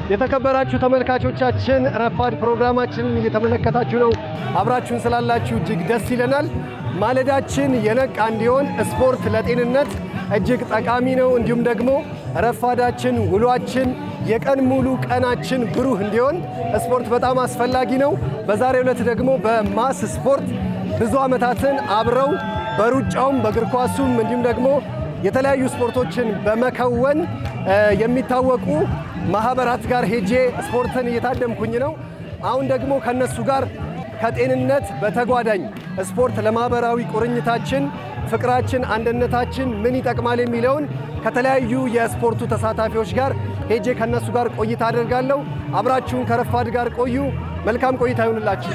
የተከበራችሁ ተመልካቾቻችን ረፋድ ፕሮግራማችንን እየተመለከታችሁ ነው። አብራችሁን ስላላችሁ እጅግ ደስ ይለናል። ማለዳችን የነቃ እንዲሆን ስፖርት ለጤንነት እጅግ ጠቃሚ ነው። እንዲሁም ደግሞ ረፋዳችን ውሏችን የቀን ሙሉ ቀናችን ብሩህ እንዲሆን ስፖርት በጣም አስፈላጊ ነው። በዛሬው ዕለት ደግሞ በማስ ስፖርት ብዙ ዓመታትን አብረው በሩጫውም በእግር ኳሱም እንዲሁም ደግሞ የተለያዩ ስፖርቶችን በመከወን የሚታወቁ ማህበራት ጋር ሄጄ ስፖርትን እየታደምኩኝ ነው። አሁን ደግሞ ከነሱ ጋር ከጤንነት በተጓዳኝ ስፖርት ለማህበራዊ ቁርኝታችን፣ ፍቅራችን፣ አንድነታችን ምን ይጠቅማል የሚለውን ከተለያዩ የስፖርቱ ተሳታፊዎች ጋር ሄጄ ከነሱ ጋር ቆይታ አደርጋለሁ። አብራችሁን ከረፋድ ጋር ቆዩ። መልካም ቆይታ ይሁንላችሁ።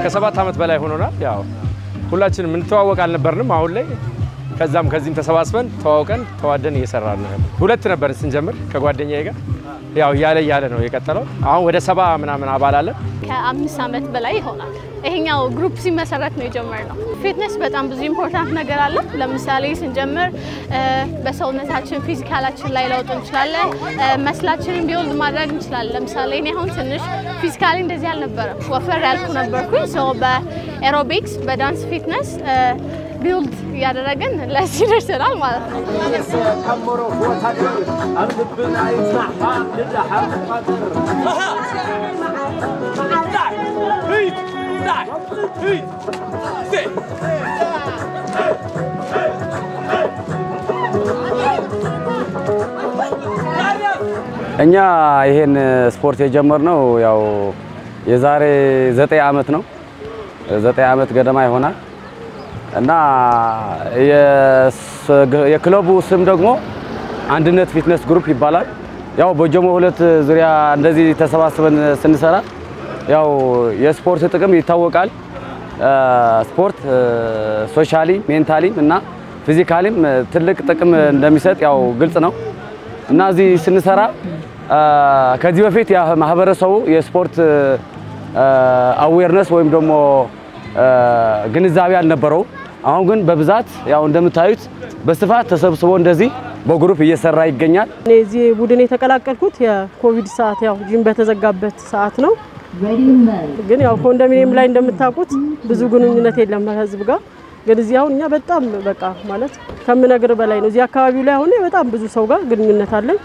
ከ7 ዓመት በላይ ሆኖናል። ያው ሁላችንም እንተዋወቅ አልነበርንም። አሁን ላይ ከዚህም ተሰባስበን ተዋውቀን ተዋደን እየሰራን ነው። ሁለት ነበር ስንጀምር ከጓደኛዬ ጋር ያው ያለ ነው የቀጠለው። አሁን ወደ 70 ምናምን አባል አለ። ከ5 ዓመት በላይ ይሆናል ይሄኛው ግሩፕ ሲመሰረት ነው የጀመርነው። ፊትነስ በጣም ብዙ ኢምፖርታንት ነገር አለ። ለምሳሌ ስንጀምር በሰውነታችን ፊዚካላችን ላይ ለውጥ እንችላለን፣ መስላችንን ቢውልድ ማድረግ እንችላለን። ለምሳሌ እኔ አሁን ትንሽ ፊዚካሊ እንደዚህ አልነበረም፣ ወፈር ያልኩ ነበርኩኝ። ሶ በኤሮቢክስ በዳንስ ፊትነስ ቢልድ ያደረገን ለዚህ ደርሰናል ማለት ነው። እኛ ይሄን ስፖርት የጀመርነው ያው የዛሬ 9 ዓመት ነው። 9 ዓመት ገደማ ይሆናል እና የክለቡ ስም ደግሞ አንድነት ፊትነስ ግሩፕ ይባላል። ያው በጀሞ 2 ዙሪያ እንደዚህ ተሰባስበን ስንሰራ ያው የስፖርት ጥቅም ይታወቃል። ስፖርት ሶሻሊ ሜንታሊ እና ፊዚካሊም ትልቅ ጥቅም እንደሚሰጥ ያው ግልጽ ነው እና እዚህ ስንሰራ ከዚህ በፊት ያ ማህበረሰቡ የስፖርት አዌርነስ ወይም ደግሞ ግንዛቤ አልነበረው። አሁን ግን በብዛት ያው እንደምታዩት በስፋት ተሰብስቦ እንደዚህ በግሩፕ እየሰራ ይገኛል። እዚህ ቡድን የተቀላቀልኩት የኮቪድ ሰዓት ያው ጂም በተዘጋበት ሰዓት ነው። ግን ያው ኮንዶሚኒየም ላይ እንደምታውቁት ብዙ ግንኙነት የለም ከህዝብ ጋር። ግን እዚህ አሁን እኛ በጣም በቃ ማለት ከምነግር በላይ ነው። እዚህ አካባቢው ላይ አሁን በጣም ብዙ ሰው ጋር ግንኙነት አለኝ።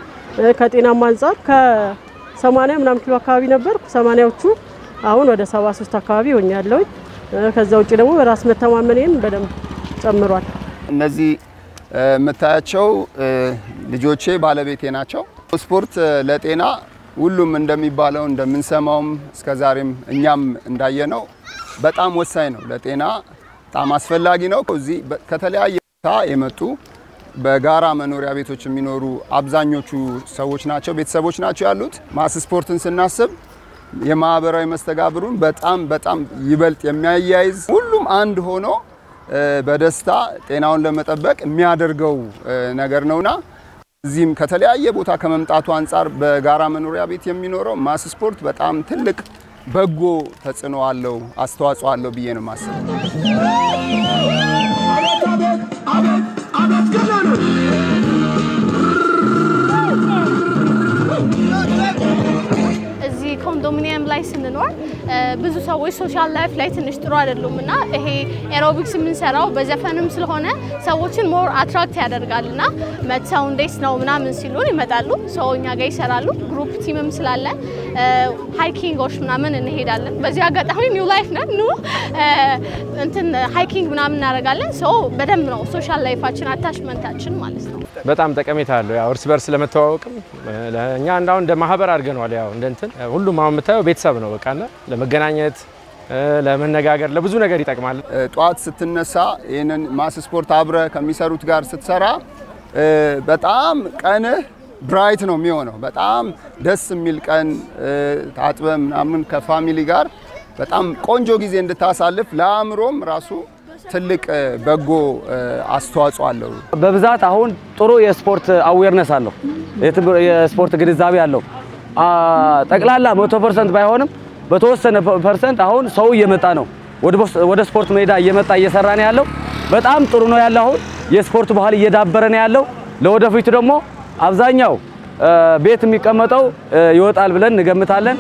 ከጤናማ አንፃር ከ80 ምናምን ኪሎ አካባቢ ነበር። 80ዎቹ አሁን ወደ 73 አካባቢ ሆኛለሁ። ከዛ ውጪ ደግሞ በራስ መተማመኔን በደንብ ጨምሯል። እነዚህ መታያቸው ልጆቼ ባለቤቴ ናቸው። ስፖርት ለጤና ሁሉም እንደሚባለው እንደምንሰማውም እስከዛሬም እኛም እንዳየነው በጣም ወሳኝ ነው። ለጤና በጣም አስፈላጊ ነው። እዚህ ከተለያየ ቦታ የመጡ በጋራ መኖሪያ ቤቶች የሚኖሩ አብዛኞቹ ሰዎች ናቸው፣ ቤተሰቦች ናቸው ያሉት። ማስ ስፖርትን ስናስብ የማህበራዊ መስተጋብሩን በጣም ይበልጥ የሚያያይዝ ሁሉም አንድ ሆኖ በደስታ ጤናውን ለመጠበቅ የሚያደርገው ነገር ነውና እዚህም ከተለያየ ቦታ ከመምጣቱ አንፃር በጋራ መኖሪያ ቤት የሚኖረው ማስ ስፖርት በጣም ትልቅ በጎ ተጽዕኖ አለው፣ አስተዋጽኦ አለው ብዬ ነው የማስበው። ኮንዶሚኒየም ላይ ስንኖር ብዙ ሰዎች ሶሻል ላይፍ ላይ ትንሽ ጥሩ አይደሉምና ይሄ ኤሮቢክስ የምንሰራው በዘፈንም ስለሆነ ሰዎችን ሞር አትራክት ያደርጋልና መተው እንዴት ነው ምናምን ሲሉን ይመጣሉ። ሰውኛ ጋር ይሰራሉ። ግሩፕ ቲምም ስላለ ሃይኪንጎች ምናምን እንሄዳለን። በዚህ አጋጣሚ ኒው ላይፍ ነን ኑ እንትን ሃይኪንግ ምናምን እናደርጋለን። ሶ በደንብ ነው ሶሻል ላይፋችን አታችመንታችን ማለት ነው። በጣም ጠቀሜታ አለው። ያው እርስ በርስ ለመተዋወቅም ለኛ እንዳው እንደ ማህበር አድርገናል። ያው እንደንትን ሁሉም አሁን የምታየው ቤተሰብ ነው በቃና ለመገናኘት ለመነጋገር ለብዙ ነገር ይጠቅማል። ጧት ስትነሳ ይሄንን ማስ ስፖርት አብረ ከሚሰሩት ጋር ስትሰራ በጣም ቀንህ ብራይት ነው የሚሆነው። በጣም ደስ የሚል ቀን ታጥበ ምናምን ከፋሚሊ ጋር በጣም ቆንጆ ጊዜ እንድታሳልፍ ለአእምሮም ራሱ ትልቅ በጎ አስተዋጽኦ አለው። በብዛት አሁን ጥሩ የስፖርት አዌርነስ አለው፣ የስፖርት ግንዛቤ አለው። ጠቅላላ 100% ባይሆንም በተወሰነ ፐርሰንት አሁን ሰው እየመጣ ነው። ወደ ስፖርት ሜዳ እየመጣ እየሰራ ነው ያለው። በጣም ጥሩ ነው ያለው። አሁን የስፖርት ባህል እየዳበረ ነው ያለው። ለወደፊቱ ደግሞ አብዛኛው ቤት የሚቀመጠው ይወጣል ብለን እንገምታለን።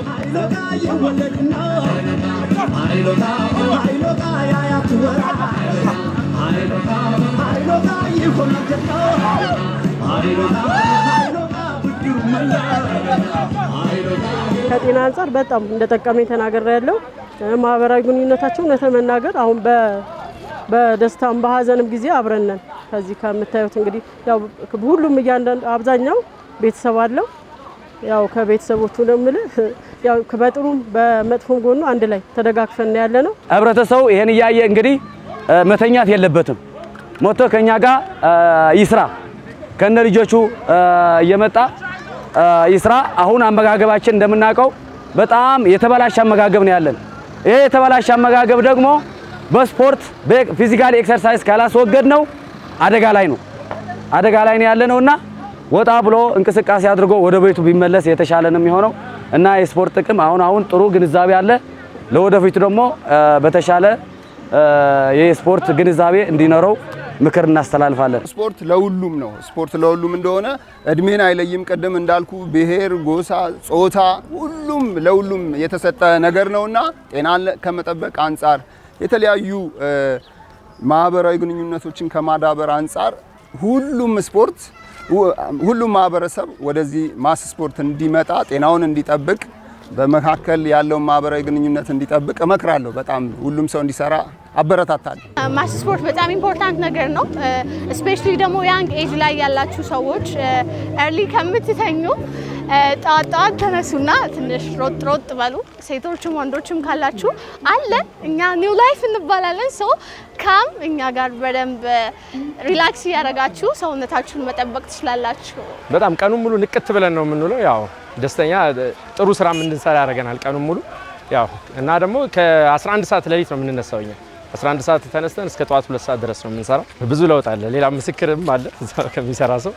ከጤና አንፃር በጣም እንደጠቀመኝ ተናግሬያለሁ። ማህበራዊ ግንኙነታቸው ለተመናገር አሁን በደስታም በሐዘንም ጊዜ አብረን ነን። ከዚህ ከምታዩት እንግዲህ ያው ሁሉም እያንዳንዱ አብዛኛው ቤተሰብ አለው። ያው ከቤተሰቦቹ ለምለ ያው በጥሩም በመጥፎም ጎኑ አንድ ላይ ተደጋግፈን ያለነው ህብረተሰቡ ይሄን ያየ እንግዲህ መተኛት የለበትም። ሞቶ ከኛ ጋር ይስራ ከነ ልጆቹ እየመጣ ይስራ። አሁን አመጋገባችን እንደምናቀው በጣም የተበላሸ አመጋገብ ነው ያለን። ይሄ የተበላሸ አመጋገብ ደግሞ በስፖርት በፊዚካል ኤክሰርሳይዝ ካላስወገድ ነው አደጋ ላይ ነው ያለነውና ወጣ ብሎ እንቅስቃሴ አድርጎ ወደ ቤቱ ቢመለስ የተሻለ ነው የሚሆነው እና የስፖርት ጥቅም አሁን ጥሩ ግንዛቤ አለ። ለወደፊቱ ደግሞ በተሻለ የስፖርት ግንዛቤ እንዲኖረው ምክር እናስተላልፋለን። ስፖርት ለሁሉም ነው። ስፖርት ለሁሉም እንደሆነ እድሜን አይለይም። ቀደም እንዳልኩ ብሔር፣ ጎሳ፣ ጾታ ሁሉም ለሁሉም የተሰጠ ነገር ነውና ጤናን ከመጠበቅ አንፃር የተለያዩ ማህበራዊ ግንኙነቶችን ከማዳበር አንፃር ሁሉም ማህበረሰብ ወደዚህ ማስ ስፖርት እንዲመጣ ጤናውን እንዲጠብቅ በመካከል ያለው ማህበራዊ ግንኙነት እንዲጠብቅ እመክራለሁ። በጣም ሁሉም ሰው እንዲሰራ አበረታታለሁ። ማስ ስፖርት በጣም ኢምፖርታንት ነገር ነው። ስፔሻሊ ደግሞ ያንግ ኤጅ ላይ ያላችሁ ሰዎች early ከምትተኙ ጣጣን ተነሱና ትንሽ ሮጥ በሉ። ሴቶችም ወንዶችም ካላችሁ አለን እኛ ኒው ላይፍ እንባላለን። ሶ ካም እኛ ጋር በደንብ ሪላክስ ያረጋችሁ ሰውነታችሁን መጠበቅ ትችላላችሁ። በጣም ቀኑን ሙሉ ንቅት ብለን ነው የምንውለው። ያው ደስተኛ ጥሩ ስራ እንድንሰራ ያደርገናል ቀኑን ሙሉ። ያው እና ደግሞ ከ11 ሰዓት ሌሊት ነው የምንነሳው እኛ 11 ሰዓት ተነስተን እስከ ጠዋት 2 ሰዓት ድረስ ነው የምንሰራው። ብዙ ለውጥ አለ። ሌላ ምስክርም አለ ከሚሰራ ሰው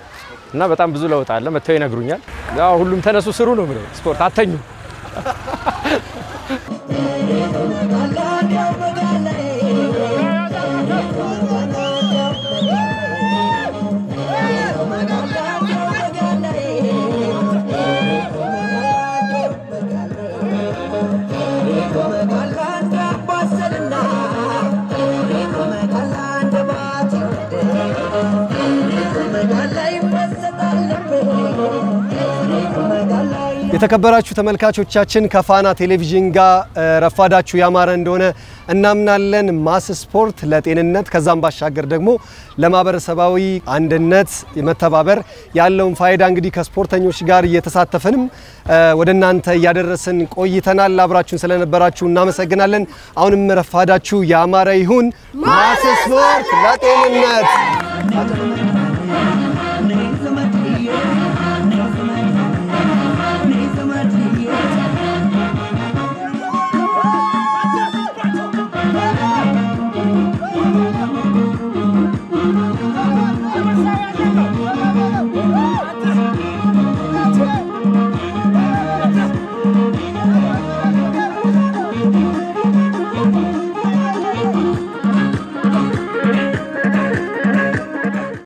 እና በጣም ብዙ ለውጥ አለ። መተው ይነግሩኛል። ያው ሁሉም ተነሱ ስሩ ነው ብለው ስፖርት አተኙ። የተከበራችሁ ተመልካቾቻችን ከፋና ቴሌቪዥን ጋር ረፋዳችሁ ያማረ እንደሆነ እናምናለን። ማስ ስፖርት ለጤንነት ከዛም ባሻገር ደግሞ ለማህበረሰባዊ አንድነት መተባበር ያለውን ፋይዳ እንግዲህ ከስፖርተኞች ጋር እየተሳተፈንም ወደናንተ ያደረስን ቆይተናል። አብራችሁን ስለነበራችሁ እናመሰግናለን። አሁንም ረፋዳችሁ ያማረ ይሁን። ማስ ስፖርት ለጤንነት